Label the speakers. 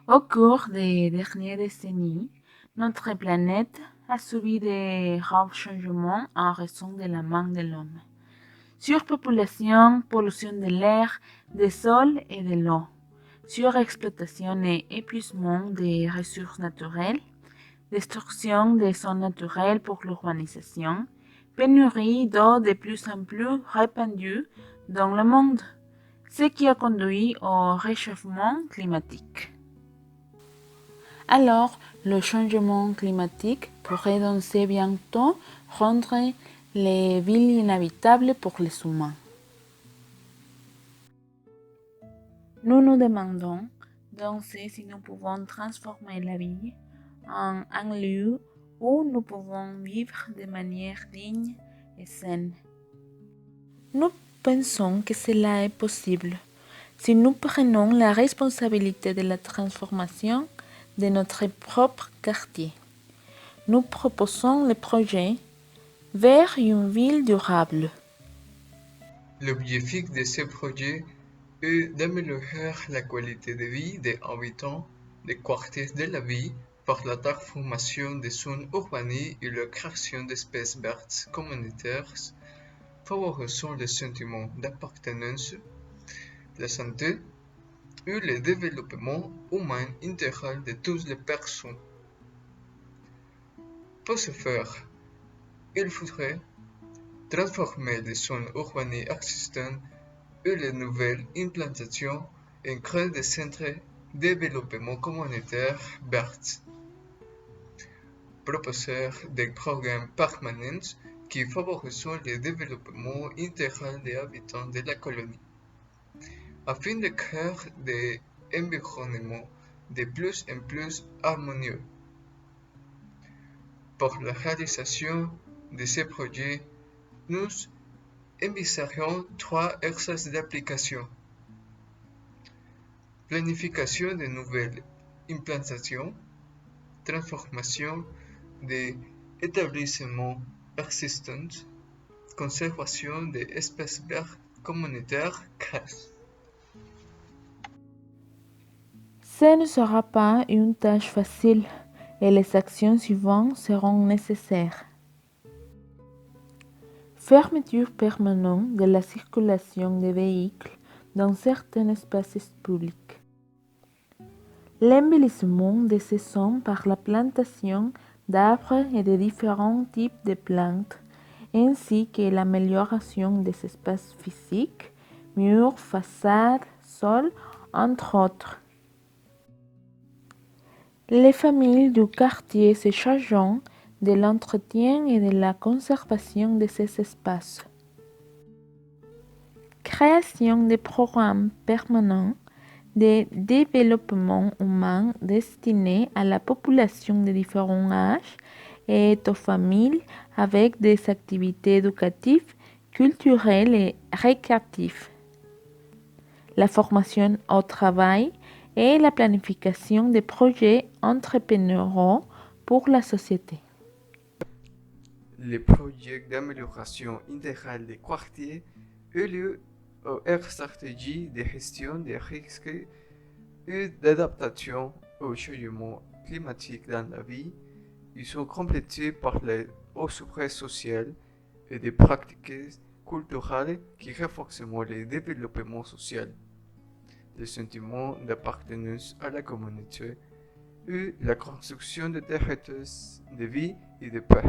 Speaker 1: Au cours des dernières décennies, notre planète a subi de graves changements en raison de la main de l'homme. Surpopulation, pollution de l'air, des sols et de l'eau, surexploitation et épuisement des ressources naturelles, destruction des zones naturelles pour l'urbanisation, pénurie d'eau de plus en plus répandue dans le monde, ce qui a conduit au réchauffement climatique. Alors, le changement climatique pourrait donc bientôt rendre les villes inhabitables pour les humains. Nous nous demandons donc si nous pouvons transformer la ville en un lieu où nous pouvons vivre de manière digne et saine. Nous pensons que cela est possible si nous prenons la responsabilité de la transformation de notre propre quartier. Nous proposons le projet vers une ville durable.
Speaker 2: L'objectif de ce projet est d'améliorer la qualité de vie des habitants des quartiers de la ville par la transformation des zones urbaines et la création d'espaces verts communautaires favorisant le sentiment d'appartenance, la santé et le développement humain intégral de toutes les personnes. Pour ce faire, il faudrait transformer les zones urbaines existantes et les nouvelles implantations en créer des centres de développement communautaire verts, proposer des programmes permanents qui favorisent le développement intégral des habitants de la colonie, afin de créer des environnements de plus en plus harmonieux. Pour la réalisation de ces projets, nous envisageons trois axes d'application: planification de nouvelles implantations, transformation des établissements existants, conservation des espaces verts communautaires CRES.
Speaker 1: Ce ne sera pas une tâche facile et les actions suivantes seront nécessaires. Fermeture permanente de la circulation des véhicules dans certains espaces publics. L'embellissement des saisons par la plantation d'arbres et de différents types de plantes, ainsi que l'amélioration des espaces physiques, murs, façades, sols, entre autres. Les familles du quartier se chargeant de l'entretien et de la conservation de ces espaces. Création de programmes permanents de développement humain destinés à la population de différents âges et aux familles avec des activités éducatives, culturelles et récréatives. La formation au travail et la planification des projets entrepreneuriaux pour la société.
Speaker 2: Les projets d'amélioration intégrale des quartiers ont lieu aux stratégies de gestion des risques et d'adaptation au changement climatique dans la vie. Ils sont complétés par les ressources sociales et des pratiques culturelles qui renforcent le développement social, le sentiment d'appartenance à la communauté et la construction de territoires de vie et de paix.